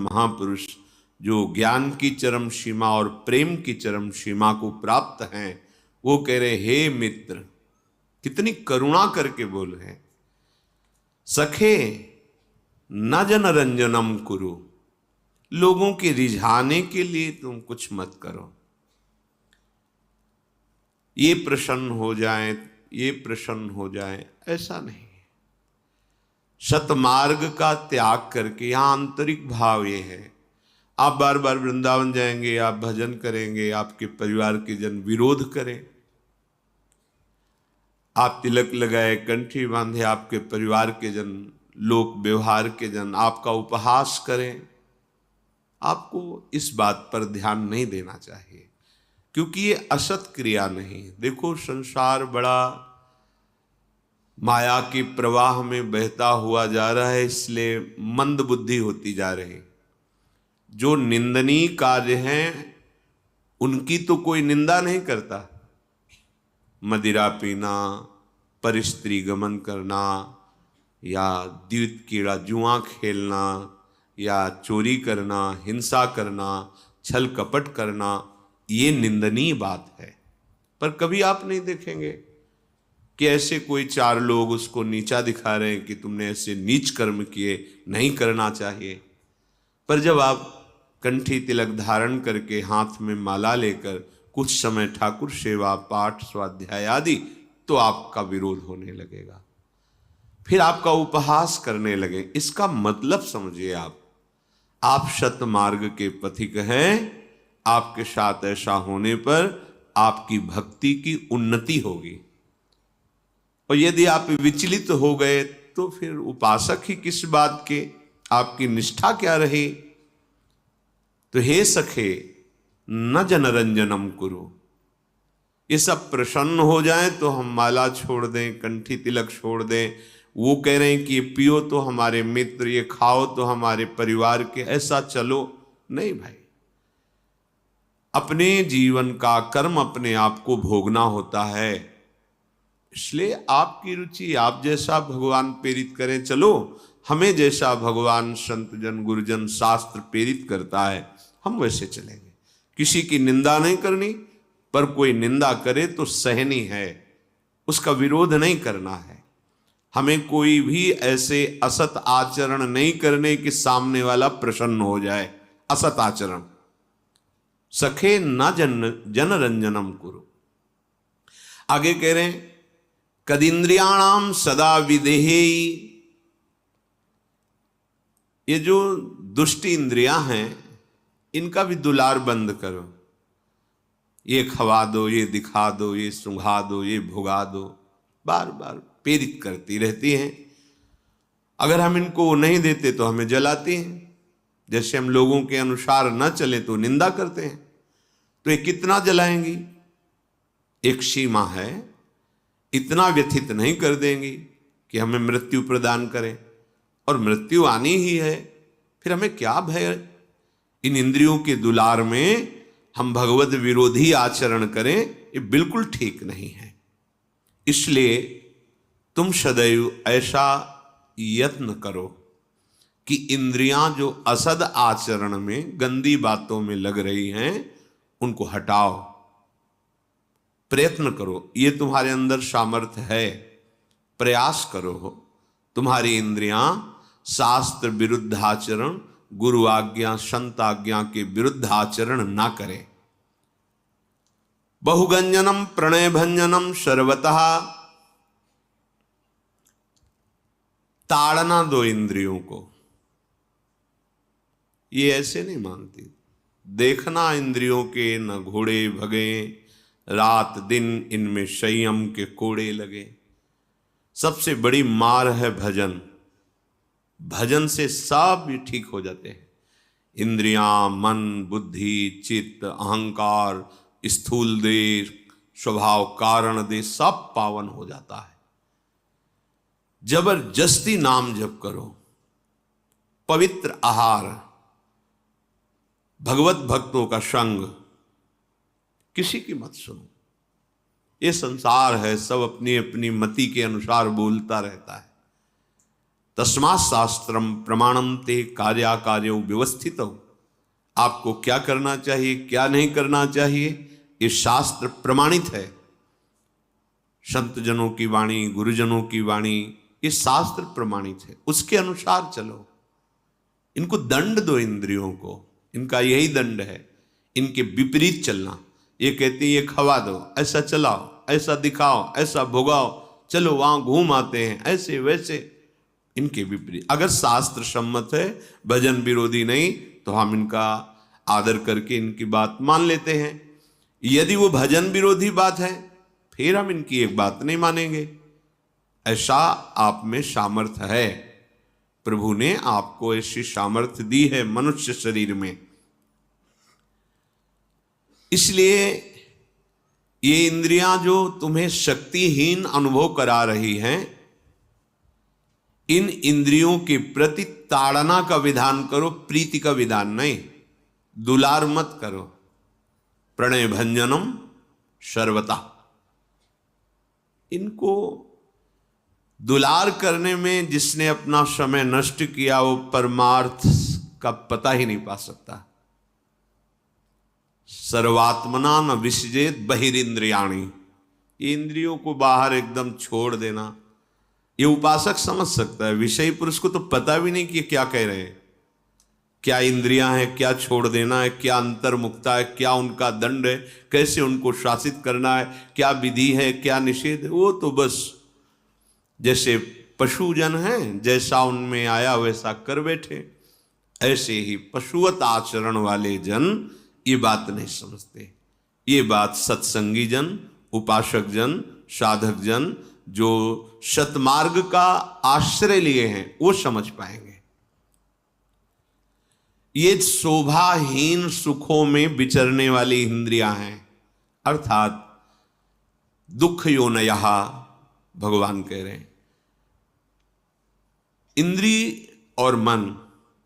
महापुरुष जो ज्ञान की चरम सीमा और प्रेम की चरम सीमा को प्राप्त हैं, वो कह रहे हे मित्र, कितनी करुणा करके बोल रहे हैं, सखे न जन रंजनम कुरु, लोगों के रिझाने के लिए तुम कुछ मत करो, ये प्रसन्न हो जाए, ये प्रसन्न हो जाए, ऐसा नहीं। सतमार्ग का त्याग करके, यहां आंतरिक भाव ये है, आप बार बार वृंदावन जाएंगे, आप भजन करेंगे, आपके परिवार के जन विरोध करें, आप तिलक लगाए, कंठी बांधे, आपके परिवार के जन, लोक व्यवहार के जन आपका उपहास करें, आपको इस बात पर ध्यान नहीं देना चाहिए, क्योंकि ये असत क्रिया नहीं। देखो, संसार बड़ा माया के प्रवाह में बहता हुआ जा रहा है, इसलिए मंद बुद्धि होती जा रही। जो निंदनीय कार्य हैं उनकी तो कोई निंदा नहीं करता, मदिरा पीना, परस्त्री गमन करना, या द्यूत कीड़ा जुआ खेलना, या चोरी करना, हिंसा करना, छल कपट करना, ये निंदनीय बात है। पर कभी आप नहीं देखेंगे कि ऐसे कोई चार लोग उसको नीचा दिखा रहे हैं कि तुमने ऐसे नीच कर्म किए, नहीं करना चाहिए। पर जब आप कंठी तिलक धारण करके, हाथ में माला लेकर कुछ समय ठाकुर सेवा, पाठ, स्वाध्याय आदि, तो आपका विरोध होने लगेगा, फिर आपका उपहास करने लगे। इसका मतलब समझिए, आप सत मार्ग के पथिक हैं, आपके साथ ऐसा होने पर आपकी भक्ति की उन्नति होगी। और यदि आप विचलित हो गए तो फिर उपासक ही किस बात के, आपकी निष्ठा क्या रही। तो हे सखे न जनरंजनम कुरु, ये सब प्रसन्न हो जाए तो हम माला छोड़ दें, कंठी तिलक छोड़ दें। वो कह रहे हैं कि ये पियो तो हमारे मित्र, ये खाओ तो हमारे परिवार के, ऐसा चलो नहीं भाई। अपने जीवन का कर्म अपने आप को भोगना होता है, इसलिए आपकी रुचि, आप जैसा भगवान प्रेरित करें चलो, हमें जैसा भगवान संत जन गुरुजन शास्त्र प्रेरित करता है हम वैसे चलेंगे। किसी की निंदा नहीं करनी, पर कोई निंदा करे तो सहनी है, उसका विरोध नहीं करना है। हमें कोई भी ऐसे असत आचरण नहीं करने कि सामने वाला प्रसन्न हो जाए, असत आचरण। सखे न जन रंजनम कुरु। आगे कह रहे हैं कदिंद्रियाणाम सदा विदेही, ये जो दुष्ट इंद्रियां हैं इनका भी दुलार बंद करो, ये खवा दो, ये दिखा दो, ये सुंघा दो, ये भुगा दो, बार बार प्रेरित करती रहती हैं। अगर हम इनको नहीं देते तो हमें जलाती हैं, जैसे हम लोगों के अनुसार न चले तो निंदा करते हैं। तो ये कितना जलाएंगी, एक सीमा है, इतना व्यथित नहीं कर देंगी कि हमें मृत्यु प्रदान करें, और मृत्यु आनी ही है, फिर हमें क्या भय। इन इंद्रियों के दुलार में हम भगवत विरोधी आचरण करें, ये बिल्कुल ठीक नहीं है। इसलिए तुम सदैव ऐसा यत्न करो कि इंद्रियां जो असद आचरण में, गंदी बातों में लग रही हैं, उनको हटाओ, प्रयत्न करो। ये तुम्हारे अंदर सामर्थ्य है, प्रयास करो। तुम्हारी इंद्रियां शास्त्र विरुद्ध आचरण, गुरु आज्ञा, संत आज्ञा के विरुद्ध आचरण ना करें। बहुगंजनम प्रणय भंजनम सर्वतः, ताड़ना दो इंद्रियों को, ये ऐसे नहीं मानती। देखना इंद्रियों के न घोड़े भगे, रात दिन इनमें संयम के कोड़े लगे। सबसे बड़ी मार है भजन, भजन से सब भी ठीक हो जाते हैं। इंद्रियां, मन, बुद्धि, चित्त, अहंकार, स्थूल देह, स्वभाव, कारण देह, सब पावन हो जाता है। जबरदस्ती नाम जप करो, पवित्र आहार, भगवत भक्तों का संग, किसी की मत सुनो। ये संसार है, सब अपनी अपनी मति के अनुसार बोलता रहता है, तस्मात् शास्त्रम प्रमाणम ते कार्याकार्यो व्यवस्थित। आपको क्या करना चाहिए, क्या नहीं करना चाहिए, ये शास्त्र प्रमाणित है। संत जनों की वाणी, गुरुजनों की वाणी, ये शास्त्र प्रमाणित है, उसके अनुसार चलो। इनको दंड दो, इंद्रियों को, इनका यही दंड है, इनके विपरीत चलना। ये कहती है ये खवा दो, ऐसा चलाओ, ऐसा दिखाओ, ऐसा भोगाओ, चलो वहां घूम आते हैं, ऐसे वैसे, इनके विपरीत। अगर शास्त्र सम्मत है, भजन विरोधी नहीं, तो हम इनका आदर करके इनकी बात मान लेते हैं। यदि वो भजन विरोधी बात है, फिर हम इनकी एक बात नहीं मानेंगे। ऐसा आप में सामर्थ्य है, प्रभु ने आपको ऐसी सामर्थ्य दी है मनुष्य शरीर में। इसलिए ये इंद्रियां जो तुम्हें शक्तिहीन अनुभव करा रही हैं, इन इंद्रियों के प्रति ताड़ना का विधान करो, प्रीति का विधान नहीं। दुलार मत करो। प्रणय भंजनम सर्वता। इनको दुलार करने में जिसने अपना समय नष्ट किया, वो परमार्थ का पता ही नहीं पा सकता। सर्वात्मना न विसजेत बहिरिंद्रियाणी। ये इंद्रियों को बाहर एकदम छोड़ देना, ये उपासक समझ सकता है। विषयी पुरुष को तो पता भी नहीं कि क्या कह रहे हैं, क्या इंद्रियां हैं, क्या छोड़ देना है, क्या अंतर्मुक्ता है, क्या उनका दंड है, कैसे उनको शासित करना है, क्या विधि है, क्या निषेध है। वो तो बस जैसे पशुजन हैं, जैसा उनमें आया वैसा कर बैठे। ऐसे ही पशुवत आचरण वाले जन ये बात नहीं समझते। ये बात सत्संगी जन, उपासक जन, साधक जन जो सतमार्ग का आश्रय लिए हैं, वो समझ पाएंगे। ये शोभाहीन सुखों में विचरने वाली इंद्रियां हैं, अर्थात दुख योनयः, भगवान कह रहे हैं। इंद्री और मन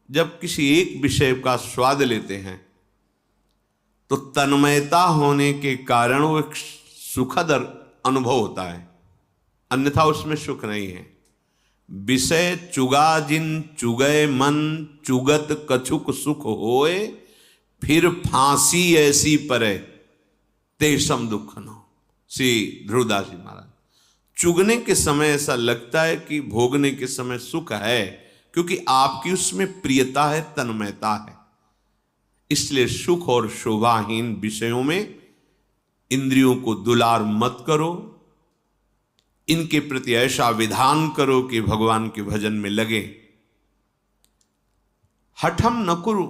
जब किसी एक विषय का स्वाद लेते हैं, तो तन्मयता होने के कारण वो एक सुखद अनुभव होता है, अन्यथा उसमें सुख नहीं है। विषय चुगा जिन चुगय मन, चुगत कछुक सुख होए, फिर फांसी ऐसी परे तेसम दुख न। श्री ध्रुवदास जी महाराज। चुगने के समय ऐसा लगता है कि भोगने के समय सुख है, क्योंकि आपकी उसमें प्रियता है, तन्मयता है। इसलिए सुख और शोभाहीन विषयों में इंद्रियों को दुलार मत करो। इनके प्रति ऐसा विधान करो कि भगवान के भजन में लगे। हठम न करो,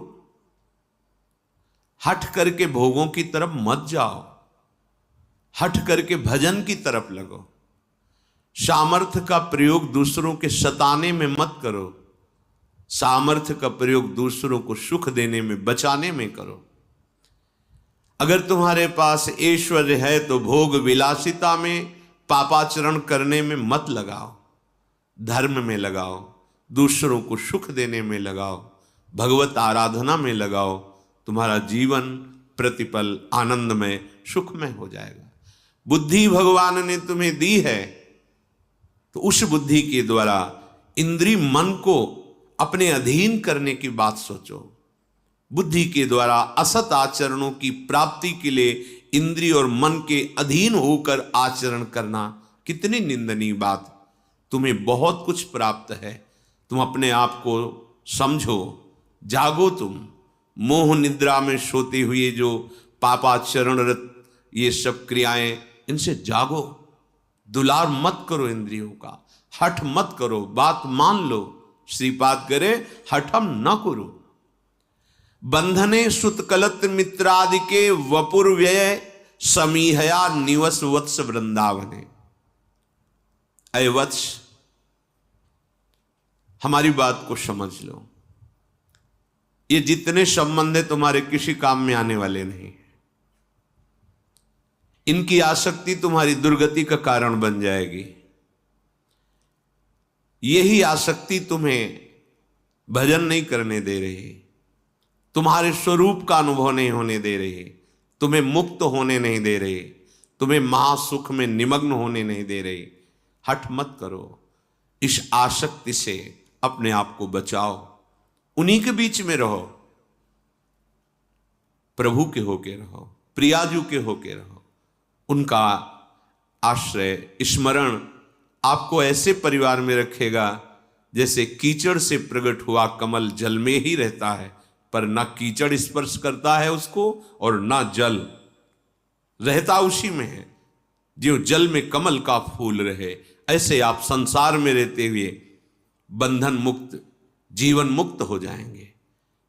हठ करके भोगों की तरफ मत जाओ, हठ करके भजन की तरफ लगो। सामर्थ्य का प्रयोग दूसरों के सताने में मत करो, सामर्थ्य का प्रयोग दूसरों को सुख देने में, बचाने में करो। अगर तुम्हारे पास ऐश्वर्य है तो भोग विलासिता में, पापाचरण करने में मत लगाओ, धर्म में लगाओ, दूसरों को सुख देने में लगाओ, भगवत आराधना में लगाओ। तुम्हारा जीवन प्रतिपल आनंदमय, सुखमय हो जाएगा। बुद्धि भगवान ने तुम्हें दी है, तो उस बुद्धि के द्वारा इंद्रिय मन को अपने अधीन करने की बात सोचो। बुद्धि के द्वारा असत आचरणों की प्राप्ति के लिए इंद्रिय और मन के अधीन होकर आचरण करना कितनी निंदनीय बात। तुम्हें बहुत कुछ प्राप्त है, तुम अपने आप को समझो, जागो। तुम मोह निद्रा में सोते हुए जो पापाचरणरत ये सब क्रियाएं, इनसे जागो। दुलार मत करो इंद्रियों का, हठ मत करो, बात मान लो। श्रीपाद करे हठम न करो। बंधने सुतकलत्र मित्रादि के वपुर व्यय, समीहया निवस वत्स वृंदावने। अय वत्स, हमारी बात को समझ लो। ये जितने संबंध है तुम्हारे किसी काम में आने वाले नहीं। इनकी आसक्ति तुम्हारी दुर्गति का कारण बन जाएगी। यही आसक्ति तुम्हें भजन नहीं करने दे रही, तुम्हारे स्वरूप का अनुभव नहीं होने दे रही, तुम्हें मुक्त होने नहीं दे रही, तुम्हें महासुख में निमग्न होने नहीं दे रही। हठ मत करो। इस आसक्ति से अपने आप को बचाओ, उन्हीं के बीच में रहो, प्रभु के होके रहो, प्रियाजू के होके रहो। उनका आश्रय स्मरण आपको ऐसे परिवार में रखेगा जैसे कीचड़ से प्रकट हुआ कमल जल में ही रहता है, पर ना कीचड़ स्पर्श करता है उसको और ना जल, रहता उसी में है। जो जल में कमल का फूल रहे, ऐसे आप संसार में रहते हुए बंधन मुक्त, जीवन मुक्त हो जाएंगे।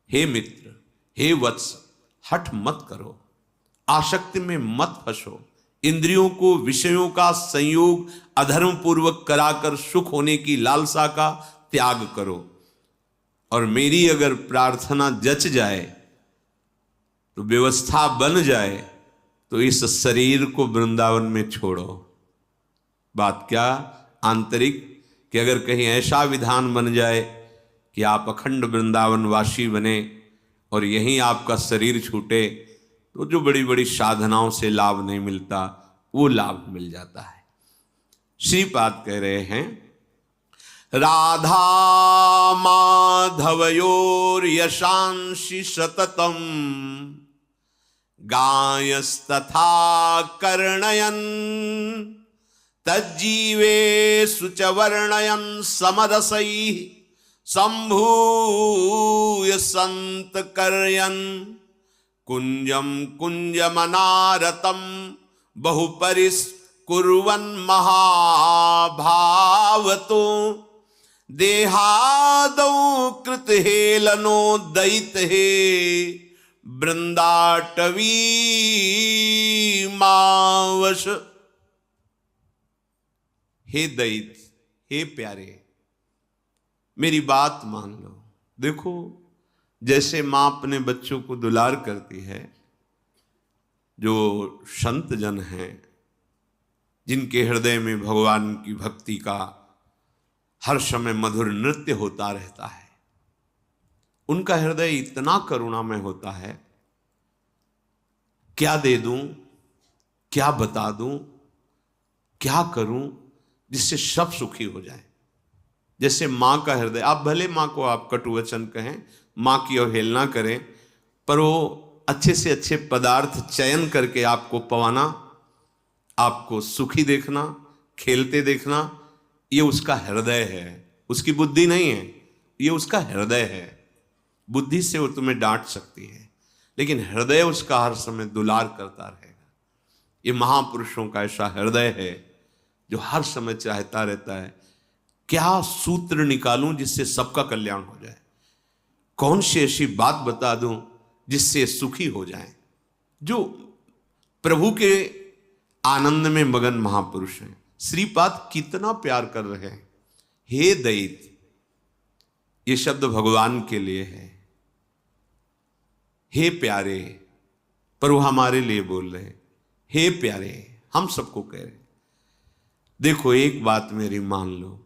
हे मित्र, हे वत्स, हठ मत करो, आसक्ति में मत फंसो, इंद्रियों को विषयों का संयोग अधर्म पूर्वक कराकर सुख होने की लालसा का त्याग करो। और मेरी अगर प्रार्थना जच जाए तो व्यवस्था बन जाए तो इस शरीर को वृंदावन में छोड़ो। बात क्या आंतरिक, कि अगर कहीं ऐसा विधान बन जाए कि आप अखंड वृंदावन वासी बने और यहीं आपका शरीर छूटे, तो जो बड़ी बड़ी साधनाओं से लाभ नहीं मिलता वो लाभ मिल जाता है। श्रीपाद कह रहे हैं, राधा माधवयोर यशांसि सततम गायस्तथा कर्णयन् तज्जीवेषु च वर्णयन् समरसैः सम्भूय सन्तकर्यन् कुञ्जं कुञ्जमनारतं बहुपरिस्कुर्वन् महाभावतो देहादौ कृतहेलनो दयितहे वृंदाटवी मावश। हे दैत, हे प्यारे, मेरी बात मान लो। देखो, जैसे मां अपने बच्चों को दुलार करती है, जो संत जन हैं जिनके हृदय में भगवान की भक्ति का हर समय मधुर नृत्य होता रहता है, उनका हृदय इतना करुणामय होता है, क्या दे दूं, क्या बता दूं, क्या करूं जिससे सब सुखी हो जाए। जैसे मां का हृदय, आप भले मां को आप कटुवचन कहें, मां की अवहेलना करें, पर वो अच्छे से अच्छे पदार्थ चयन करके आपको पवाना, आपको सुखी देखना, खेलते देखना, ये उसका हृदय है, उसकी बुद्धि नहीं है, ये उसका हृदय है। बुद्धि से वो तुम्हें डांट सकती है, लेकिन हृदय उसका हर समय दुलार करता रहेगा। ये महापुरुषों का ऐसा हृदय है जो हर समय चाहता रहता है, क्या सूत्र निकालूं जिससे सबका कल्याण हो जाए, कौन सी ऐसी बात बता दूं जिससे सुखी हो जाए। जो प्रभु के आनंद में मगन महापुरुष हैं। श्रीपाद कितना प्यार कर रहे हैं। हे दैत, ये शब्द भगवान के लिए है। हे प्यारे, पर वो हमारे लिए बोल रहे हैं। हे प्यारे, हम सबको कह रहे हैं। देखो, एक बात मेरी मान लो,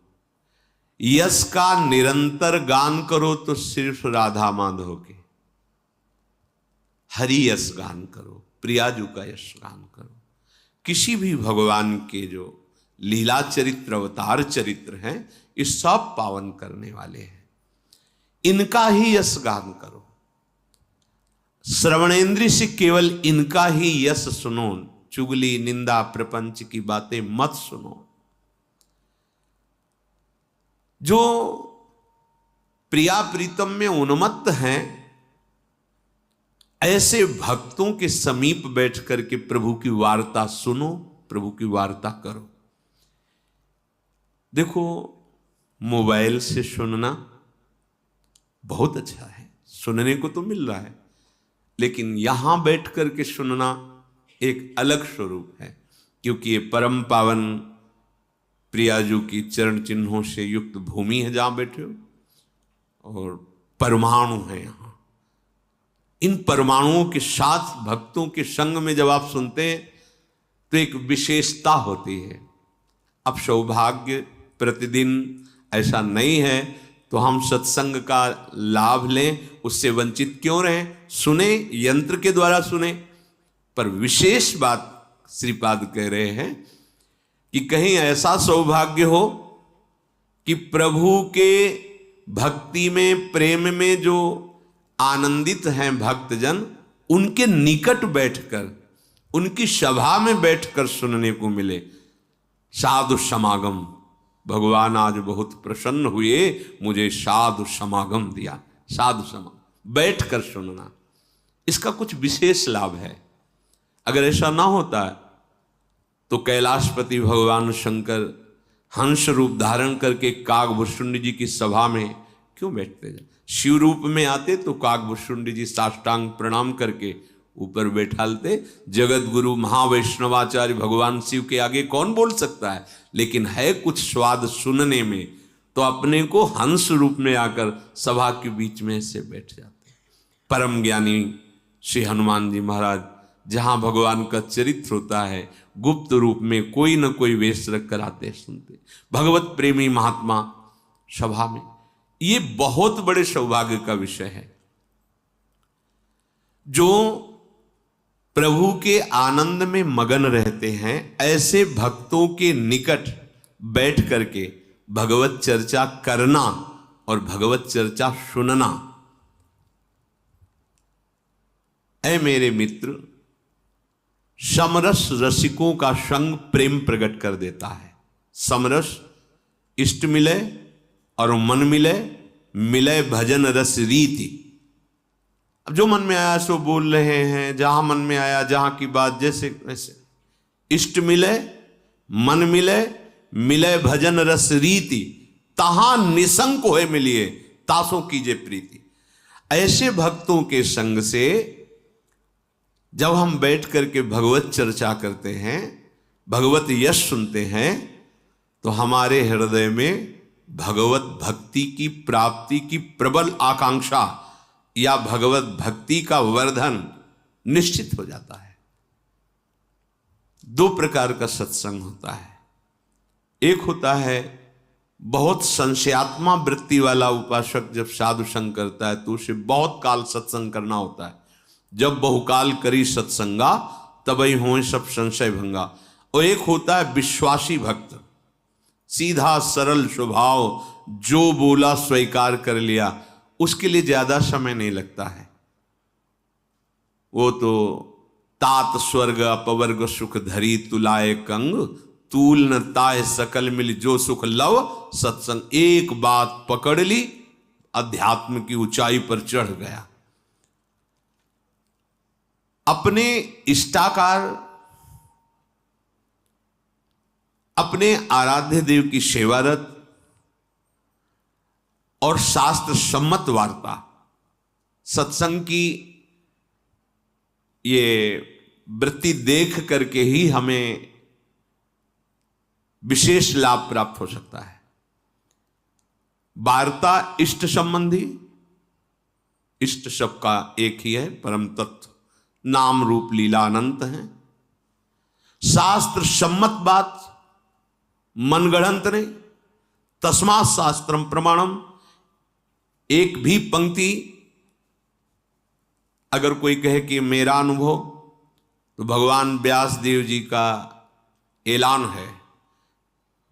यश का निरंतर गान करो तो सिर्फ राधा माधव के, हरि यश गान करो, प्रियाजू का यश गान करो। किसी भी भगवान के जो लीला चरित्र, अवतार चरित्र हैं, ये सब पावन करने वाले हैं, इनका ही यश गान करो। श्रवणेंद्रिय से केवल इनका ही यश सुनो, चुगली निंदा प्रपंच की बातें मत सुनो। जो प्रिया प्रीतम में उन्मत्त हैं, ऐसे भक्तों के समीप बैठ करके प्रभु की वार्ता सुनो, प्रभु की वार्ता करो। देखो, मोबाइल से सुनना बहुत अच्छा है, सुनने को तो मिल रहा है, लेकिन यहां बैठ करके सुनना एक अलग स्वरूप है, क्योंकि ये परम पावन प्रियाजू की चरण चिन्हों से युक्त भूमि है जहां बैठे हो, और परमाणु है यहां। इन परमाणुओं के साथ भक्तों के संग में जब आप सुनते हैं तो एक विशेषता होती है। अब सौभाग्य प्रतिदिन ऐसा नहीं है तो हम सत्संग का लाभ लें, उससे वंचित क्यों रहें? सुने, यंत्र के द्वारा सुने। पर विशेष बात श्रीपाद कह रहे हैं कि कहीं ऐसा सौभाग्य हो कि प्रभु के भक्ति में, प्रेम में जो आनंदित हैं भक्तजन, उनके निकट बैठकर, उनकी सभा में बैठकर सुनने को मिले। साधु समागम, भगवान आज बहुत प्रसन्न हुए, मुझे साधु समागम दिया। साधु समागम, बैठकर सुनना, इसका कुछ विशेष लाभ है। अगर ऐसा ना होता तो कैलाशपति भगवान शंकर हंस रूप धारण करके काकभुसुंडी जी की सभा में क्यों बैठते थे? शिव रूप में आते तो काकभुसुंडी जी साष्टांग प्रणाम करके ऊपर बैठालते। जगत गुरु महावैष्णवाचार्य भगवान शिव के आगे कौन बोल सकता है? लेकिन है कुछ स्वाद सुनने में, तो अपने को हंस रूप में आकर सभा के बीच में से बैठ जाते। परम ज्ञानी श्री हनुमान जी महाराज, जहां भगवान का चरित्र होता है, गुप्त रूप में कोई न कोई वेश रख कर आते सुनते। भगवत प्रेमी महात्मा सभा में, ये बहुत बड़े सौभाग्य का विषय है। जो प्रभु के आनंद में मगन रहते हैं, ऐसे भक्तों के निकट बैठ करके भगवत चर्चा करना और भगवत चर्चा सुनना, ऐ मेरे मित्र, समरस रसिकों का संग प्रेम प्रकट कर देता है। समरस, इष्ट मिले और मन मिले, मिले भजन रस रीति। अब जो मन में आया सो बोल रहे हैं, जहां मन में आया, जहां की बात जैसे वैसे। इष्ट मिले, मन मिले, मिले भजन रस रीति, तहां निसंक होए मिलिए, तासों कीजे प्रीति। ऐसे भक्तों के संग से जब हम बैठ करके भगवत चर्चा करते हैं, भगवत यश सुनते हैं, तो हमारे हृदय में भगवत भक्ति की प्राप्ति की प्रबल आकांक्षा या भगवत भक्ति का वर्धन निश्चित हो जाता है। दो प्रकार का सत्संग होता है। एक होता है बहुत संशयात्मा वृत्ति वाला उपासक, जब साधु संग करता है तो उसे बहुत काल सत्संग करना होता है। जब बहुकाल करी सत्संगा, तबई होए सब संशय भंगा। और एक होता है विश्वासी भक्त, सीधा सरल स्वभाव, जो बोला स्वीकार कर लिया, उसके लिए ज्यादा समय नहीं लगता है। वो तो तात स्वर्ग अपवर्ग सुख धरी तुलाए कंग, तूल न ताय सकल मिल जो सुख लव सत्संग। एक बात पकड़ ली, अध्यात्म की ऊंचाई पर चढ़ गया। अपने इष्टाकार, अपने आराध्य देव की सेवारत और शास्त्र सम्मत वार्ता, सत्संग की ये वृत्ति देख करके ही हमें विशेष लाभ प्राप्त हो सकता है। वार्ता इष्ट संबंधी, इष्ट सबका एक ही है, परम तत्व, नाम रूप लीला अनंत है। शास्त्र सम्मत बात, मनगढ़ंत नहीं। तस्मात् शास्त्रम प्रमाणम। एक भी पंक्ति अगर कोई कहे कि मेरा अनुभव, तो भगवान व्यास देव जी का ऐलान है,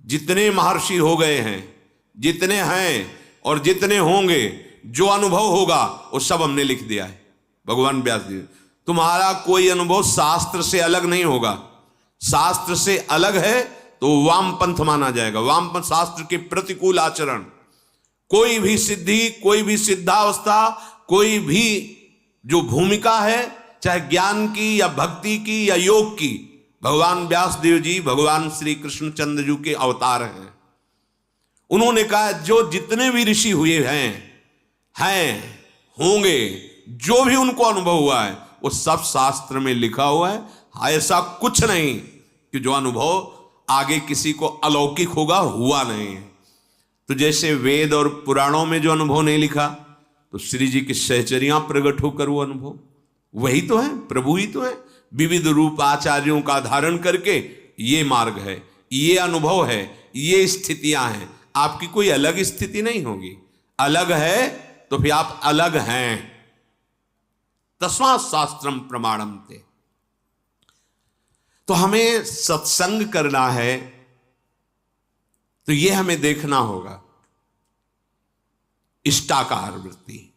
जितने महर्षि हो गए हैं, जितने हैं और जितने होंगे, जो अनुभव होगा वो सब हमने लिख दिया है। भगवान व्यास देव, तुम्हारा कोई अनुभव शास्त्र से अलग नहीं होगा। शास्त्र से अलग है तो वामपंथ माना जाएगा। वामपंथ, शास्त्र के प्रतिकूल आचरण। कोई भी सिद्धि, कोई भी सिद्धावस्था, कोई भी जो भूमिका है, चाहे ज्ञान की या भक्ति की या योग की, भगवान व्यास देव जी भगवान श्री कृष्णचंद्र जी के अवतार हैं। उन्होंने कहा जो जितने भी ऋषि हुए हैं, होंगे, जो भी उनको अनुभव हुआ है, वो सब शास्त्र में लिखा हुआ है। ऐसा कुछ नहीं कि जो अनुभव आगे किसी को अलौकिक होगा, हुआ नहीं है। तो जैसे वेद और पुराणों में जो अनुभव नहीं लिखा, तो श्री जी की सहचरियां प्रकट होकर वो अनुभव वही तो है, प्रभु ही तो है। विविध रूप आचार्यों का धारण करके ये मार्ग है, ये अनुभव है, ये स्थितियां हैं। आपकी कोई अलग स्थिति नहीं होगी। अलग है तो फिर आप अलग हैं। तस्मात् शास्त्रम प्रमाणम ते। तो हमें सत्संग करना है तो ये हमें देखना होगा इष्टाकार वृत्ति।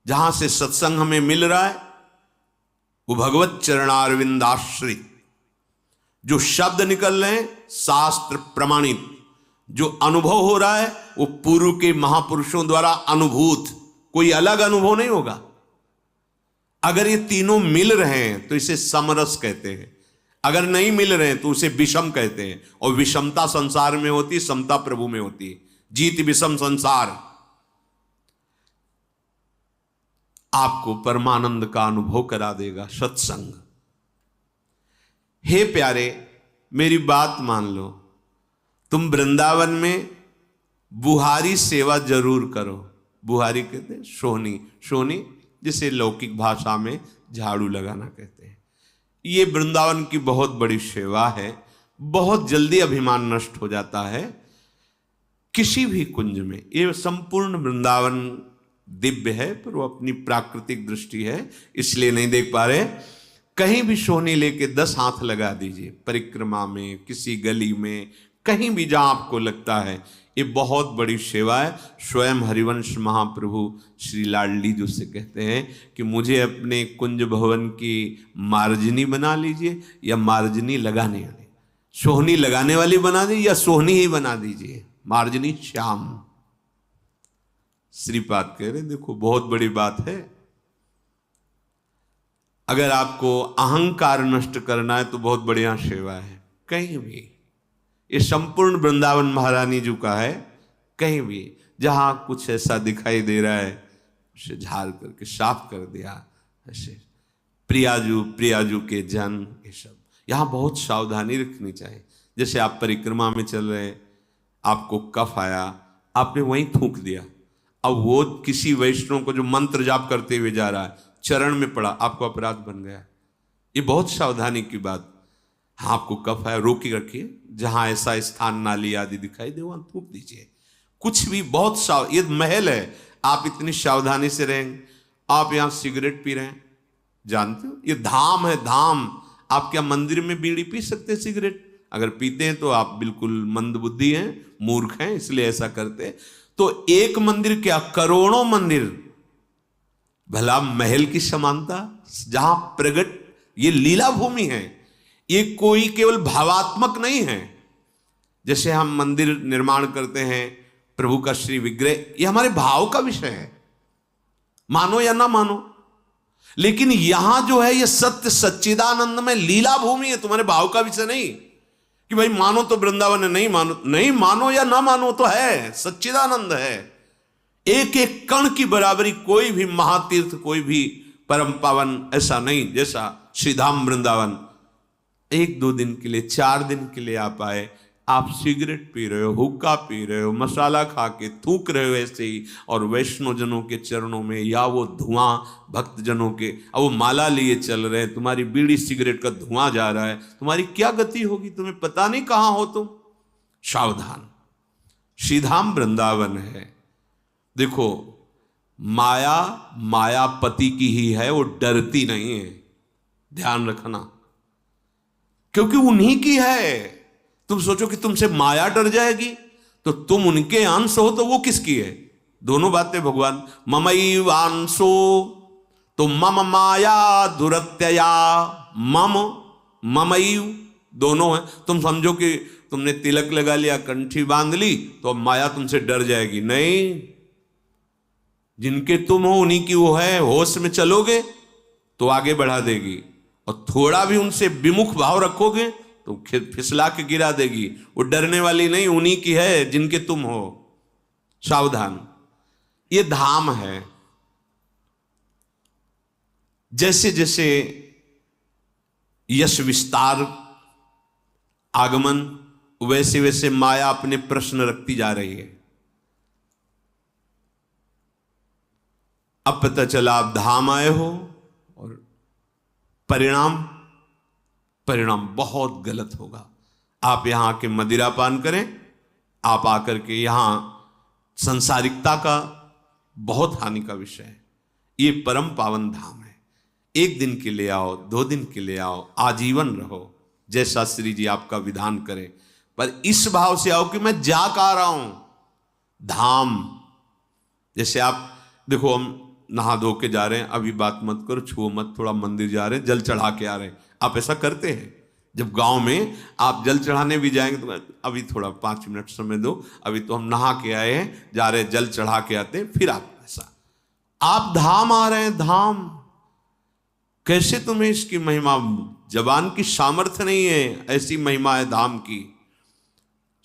जहां से सत्संग हमें मिल रहा है वो भगवत चरणारविंदाश्रित, जो शब्द निकल रहे हैं शास्त्र प्रमाणित, जो अनुभव हो रहा है वो पूर्व के महापुरुषों द्वारा अनुभूत, कोई अलग अनुभव नहीं होगा। अगर ये तीनों मिल रहे हैं तो इसे समरस कहते हैं, अगर नहीं मिल रहे हैं तो उसे विषम कहते हैं। और विषमता संसार में होती है, समता प्रभु में होती है। जीत विषम संसार। आपको परमानंद का अनुभव करा देगा सत्संग। हे प्यारे, मेरी बात मान लो, तुम वृंदावन में बुहारी सेवा जरूर करो। बुहारी कहते हैं सोहनी, सोहनी जिसे लौकिक भाषा में झाड़ू लगाना कहते हैं। ये वृंदावन की बहुत बड़ी सेवा है। बहुत जल्दी अभिमान नष्ट हो जाता है किसी भी कुंज में। ये संपूर्ण वृंदावन दिव्य है, पर वो अपनी प्राकृतिक दृष्टि है इसलिए नहीं देख पा रहे। कहीं भी सोहनी लेके 10 हाथ लगा दीजिए, परिक्रमा में, किसी गली में, कहीं भी जहां आपको लगता है। ये बहुत बड़ी सेवा है। स्वयं हरिवंश महाप्रभु श्री लाडली जी से कहते हैं कि मुझे अपने कुंज भवन की मार्जनी बना लीजिए या मार्जनी लगाने वाली, सोहनी लगाने वाली बना दीजिए या सोहनी ही बना दीजिए, मार्जनी श्याम। श्रीपाद कह रहे देखो बहुत बड़ी बात है। अगर आपको अहंकार नष्ट करना है तो बहुत बढ़िया सेवा है। कहीं भी ये संपूर्ण वृंदावन महारानी जी का है। कहीं भी जहां कुछ ऐसा दिखाई दे रहा है उसे झाड़ करके साफ कर दिया। ऐसे प्रियाजू के जन, ये सब यहां बहुत सावधानी रखनी चाहिए। जैसे आप परिक्रमा में चल रहे, आपको कफ आया, आपने वहीं थूक दिया। अब वो किसी वैष्णव को जो मंत्र जाप करते हुए जा रहा है, चरण में पड़ा, आपको अपराध बन गया। ये बहुत सावधानी की बात। हाँ, आपको कफ है, रोकी रखिए। जहां ऐसा स्थान नाली आदि दिखाई दे वहां थूक दीजिए। कुछ भी बहुत ये महल है, आप इतनी सावधानी से रहेंगे। आप यहां सिगरेट पी रहे हैं, जानते हो ये धाम है, धाम। आप क्या मंदिर में बीड़ी पी सकते हैं सिगरेट? अगर पीते हैं तो आप बिल्कुल मंदबुद्धि हैं, मूर्ख हैं, इसलिए ऐसा करते। तो एक मंदिर क्या, करोड़ों मंदिर। भला महल की समानता जहां प्रगट, ये लीला भूमि है। ये कोई केवल भावात्मक नहीं है। जैसे हम मंदिर निर्माण करते हैं, प्रभु का श्री विग्रह, ये हमारे भाव का विषय है, मानो या ना मानो। लेकिन यहां जो है ये सत्य सच्चिदानंद में लीला भूमि है, तुम्हारे भाव का विषय नहीं कि भाई मानो तो वृंदावन है, नहीं मानो या ना मानो तो है, सच्चिदानंद है। एक एक कण की बराबरी कोई भी महातीर्थ, कोई भी परम पावन ऐसा नहीं जैसा श्रीधाम वृंदावन। 1-2 दिन के लिए, 4 दिन के लिए आप आए, आप सिगरेट पी रहे हो, हुक्का पी रहे हो, मसाला खा के थूक रहे हो ऐसे ही, और वैष्णव जनों के चरणों में या वो धुआं भक्त जनों के, अब वो माला लिए चल रहे हैं, तुम्हारी बीड़ी सिगरेट का धुआं जा रहा है, तुम्हारी क्या गति होगी? तुम्हें पता नहीं कहां हो तुम। सावधान, श्रीधाम वृंदावन है। देखो, माया मायापति की ही है, वो डरती नहीं है, ध्यान रखना, क्योंकि उन्हीं की है। तुम सोचो कि तुमसे माया डर जाएगी, तो तुम उनके अंश हो तो वो किसकी है? दोनों बातें भगवान, ममैवांशो, तो मम माया दुरत्यया, मम ममैव, दोनों है। तुम समझो कि तुमने तिलक लगा लिया, कंठी बांध ली, तो अब माया तुमसे डर जाएगी? नहीं, जिनके तुम हो उन्हीं की वो है। होश में चलोगे तो आगे बढ़ा देगी, और थोड़ा भी उनसे विमुख भाव रखोगे तो फिसला के गिरा देगी। वो डरने वाली नहीं, उन्हीं की है जिनके तुम हो। सावधान, ये धाम है। जैसे जैसे यश विस्तार आगमन, वैसे वैसे माया अपने प्रश्न रखती जा रही है। अब पता चला आप धाम आए हो, और परिणाम बहुत गलत होगा। आप यहां आके मदिरा पान करें, आप आकर के यहां संसारिकता का बहुत हानि का विषय है। ये परम पावन धाम है। 1 दिन के लिए आओ, 2 दिन के लिए आओ, आजीवन रहो, जैसा श्री जी आपका विधान करें, पर इस भाव से आओ कि मैं जा का रहा हूं। धाम जैसे आप देखो, हम नहा धो के जा रहे हैं, अभी बात मत करो, छुओ मत, थोड़ा मंदिर जा रहे हैं, जल चढ़ा के आ रहे हैं, आप ऐसा करते हैं? जब गांव में आप जल चढ़ाने भी जाएंगे तो अभी थोड़ा 5 मिनट समय दो, अभी तो हम नहा के आए हैं, जा रहे हैं, जल चढ़ा के आते हैं, फिर आप ऐसा। आप धाम आ रहे हैं, धाम कैसे तुम्हें इसकी महिमा, जबान की सामर्थ्य नहीं है, ऐसी महिमा है धाम की।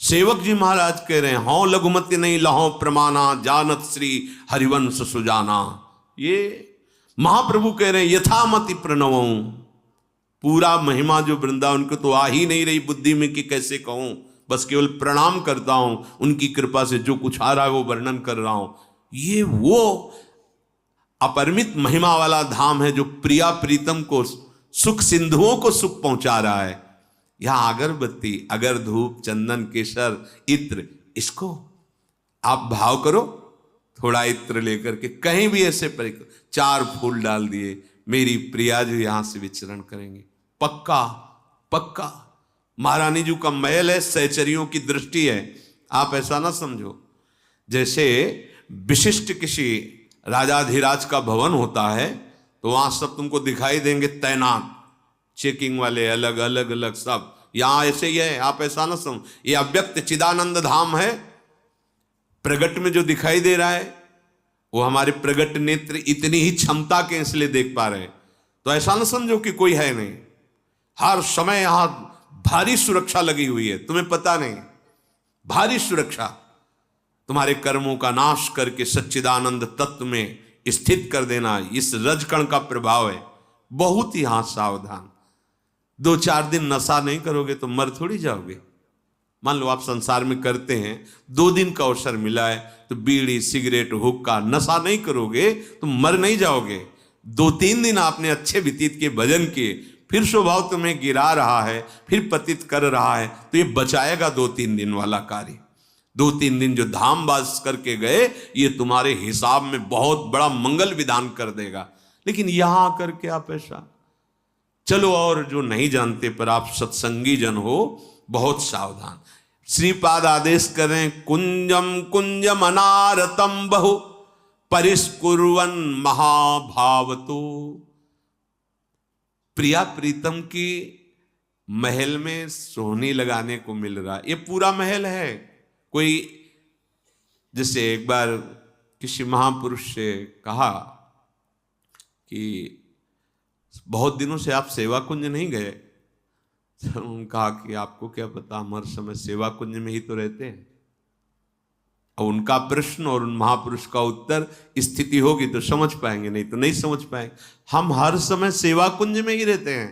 सेवक जी महाराज कह रहे हैं, हों लघुमति नहीं लहो प्रमाणा, जानत श्री हरिवंश सुजाना। ये महाप्रभु कह रहे हैं, यथामति प्रणवं, पूरा महिमा जो वृंदावन को तो आ ही नहीं रही बुद्धि में कि कैसे कहूं, बस केवल प्रणाम करता हूं, उनकी कृपा से जो कुछ आ रहा है वो वर्णन कर रहा हूं। ये वो अपरिमित महिमा वाला धाम है जो प्रिया प्रीतम को, सुख सिंधुओं को सुख पहुंचा रहा है। यहां अगरबत्ती, अगर धूप, चंदन, केसर, इत्र, इसको आप भाव करो, थोड़ा इत्र लेकर के कहीं भी ऐसे 4 फूल डाल दिए, मेरी प्रिया जो यहां से विचरण करेंगे, पक्का पक्का। महारानी जी का महल है, सहचरियों की दृष्टि है, आप ऐसा ना समझो जैसे विशिष्ट किसी राजाधिराज का भवन होता है तो वहां सब तुमको दिखाई देंगे तैनात, चेकिंग वाले अलग अलग अलग सब, यहां ऐसे ही है, आप ऐसा ना समझो। ये अव्यक्त चिदानंद धाम है, प्रगट में जो दिखाई दे रहा है वो हमारे प्रगट नेत्र इतनी ही क्षमता के इसलिए देख पा रहे हैं, तो ऐसा ना समझो कि कोई है नहीं। हर समय यहां भारी सुरक्षा लगी हुई है, तुम्हें पता नहीं, भारी सुरक्षा तुम्हारे कर्मों का नाश करके सच्चिदानंद तत्व में स्थित कर देना, इस रजकण का प्रभाव है। बहुत ही यहां सावधान, 2-4 दिन नशा नहीं करोगे तो मर थोड़ी जाओगे। मान लो आप संसार में करते हैं, 2 दिन का अवसर मिला है तो बीड़ी, सिगरेट, हुक्का, नशा नहीं करोगे तो मर नहीं जाओगे। 2-3 दिन आपने अच्छे व्यतीत के भजन किए, फिर स्वभाव तुम्हें गिरा रहा है, फिर पतित कर रहा है, तो ये बचाएगा 2-3 दिन वाला कार्य। 2-3 दिन जो धाम बास करके गए, ये तुम्हारे हिसाब में बहुत बड़ा मंगल विधान कर देगा। लेकिन यहां आकर के आप ऐसा चलो, और जो नहीं जानते पर आप सत्संगी जन हो, बहुत सावधान। श्रीपाद आदेश करें, कुंजम कुंजम अनारतम बहु परिस्कुर्वन महाभावतो। प्रिया प्रीतम की महल में सोहनी लगाने को मिल रहा, ये पूरा महल है। कोई जैसे एक बार किसी महापुरुष से कहा कि बहुत दिनों से आप सेवा कुंज नहीं गए, तो उन्होंने कहा कि आपको क्या पता, हम हर समय सेवा कुंज में ही तो रहते हैं। और उनका प्रश्न और उन महापुरुष का उत्तर स्थिति होगी तो समझ पाएंगे, नहीं तो नहीं समझ पाएंगे। हम हर समय सेवा कुंज में ही रहते हैं।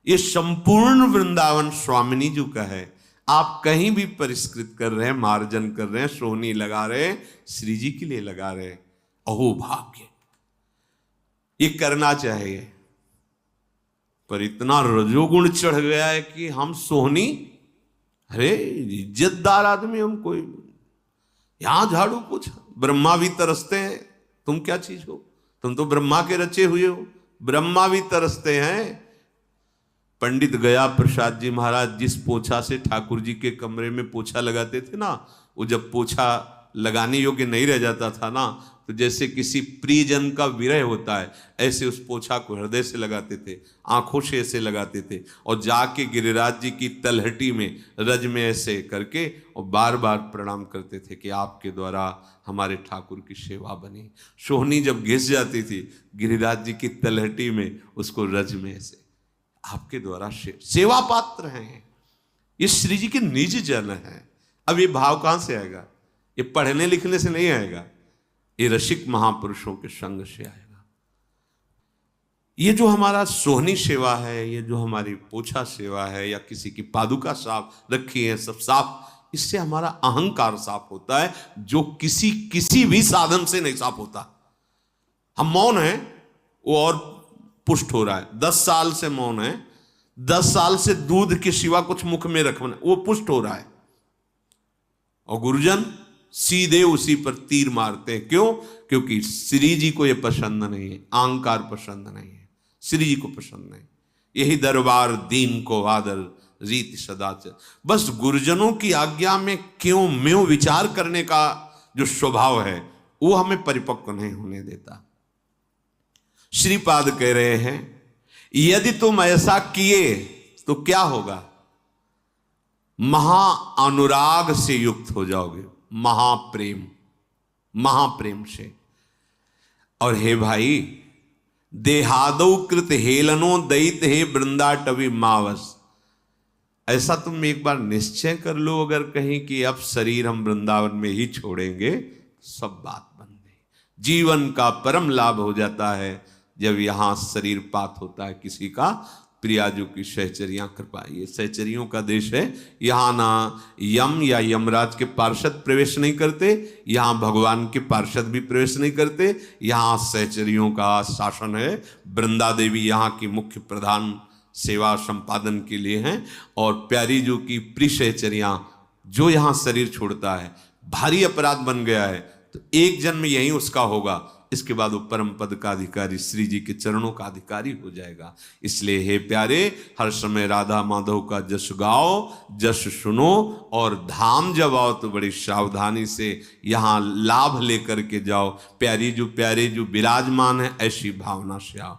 ये संपूर्ण वृंदावन स्वामिनी जी का है। आप कहीं भी परिष्कृत कर रहे हैं, मार्जन कर रहे हैं, सोहनी लगा रहे हैं, श्री जी के लिए लगा रहे हैं। अहो भाग्य, ये करना चाहिए। पर इतना रजोगुण चढ़ गया है कि हम सोहनी, अरे इज्जतदार आदमी हम, कोई यहां झाड़ू पोछा, ब्रह्मा भी तरसते हैं, तुम क्या चीज हो, तुम तो ब्रह्मा के रचे हुए हो, ब्रह्मा भी तरसते हैं। पंडित गया प्रसाद जी महाराज जिस पोछा से ठाकुर जी के कमरे में पोछा लगाते थे ना, वो जब पोछा लगाने योग्य नहीं रह जाता था ना, तो जैसे किसी प्रियजन का विरह होता है, ऐसे उस पोछा को हृदय से लगाते थे, आंखों से ऐसे लगाते थे, और जाके गिरिराज जी की तलहटी में रज में ऐसे करके और बार बार प्रणाम करते थे कि आपके द्वारा हमारे ठाकुर की सेवा बनी। सोहनी जब घिस जाती थी गिरिराज जी की तलहटी में, उसको रज में ऐसे, आपके द्वारा सेवा पात्र हैं, ये श्री जी के निज जन है। अब ये भाव कहां से आएगा? ये पढ़ने लिखने से नहीं आएगा, ये रसिक महापुरुषों के संग से आएगा। ये जो हमारा सोहनी सेवा है, ये जो हमारी पोछा सेवा है, या किसी की पादुका साफ रखी है, सब साफ, इससे हमारा अहंकार साफ होता है, जो किसी भी साधन से नहीं साफ होता। हम मौन हैं, वो और पुष्ट हो रहा है। 10 साल से मौन है, 10 साल से दूध के सिवा कुछ मुख में रखना, वो पुष्ट हो रहा है। और गुरुजन सीधे उसी पर तीर मारते हैं। क्यों? क्योंकि श्री जी को ये पसंद नहीं है, अहंकार पसंद नहीं है, श्री जी को पसंद नहीं। यही दरबार दीन को आदर रीत सदाचार। बस गुरुजनों की आज्ञा में क्यों म्यों विचार करने का जो स्वभाव है, वो हमें परिपक्व नहीं होने देता। श्रीपाद कह रहे हैं यदि तुम ऐसा किए तो क्या होगा, महा अनुराग से युक्त हो जाओगे, महाप्रेम से। और हे भाई, देहादौ कृत हेलनो दैत हे वृंदाटवी मावस, ऐसा तुम एक बार निश्चय कर लो अगर कहीं कि अब शरीर हम वृंदावन में ही छोड़ेंगे, सब बात बन गई। जीवन का परम लाभ हो जाता है जब यहां शरीर पात होता है किसी का। प्रियाजू की सहचरियां कृपा, ये सहचरियों का देश है। यहाँ ना यम या यमराज के पार्षद प्रवेश नहीं करते, यहाँ भगवान के पार्षद भी प्रवेश नहीं करते, यहाँ सहचरियों का शासन है। वृंदा देवी यहाँ की मुख्य प्रधान सेवा संपादन के लिए हैं। और प्यारी जो की प्रिय सहचरियां, जो यहाँ शरीर छोड़ता है भारी अपराध बन गया है तो एक जन्म यही उसका होगा, इसके बाद वो परम पद का अधिकारी श्री जी के चरणों का अधिकारी हो जाएगा। इसलिए हे प्यारे, हर समय राधा माधव का जश गाओ, जश सुनो, और धाम जब आओ तो बड़ी सावधानी से यहाँ लाभ लेकर के जाओ। प्यारे जो विराजमान है ऐसी भावना से आओ।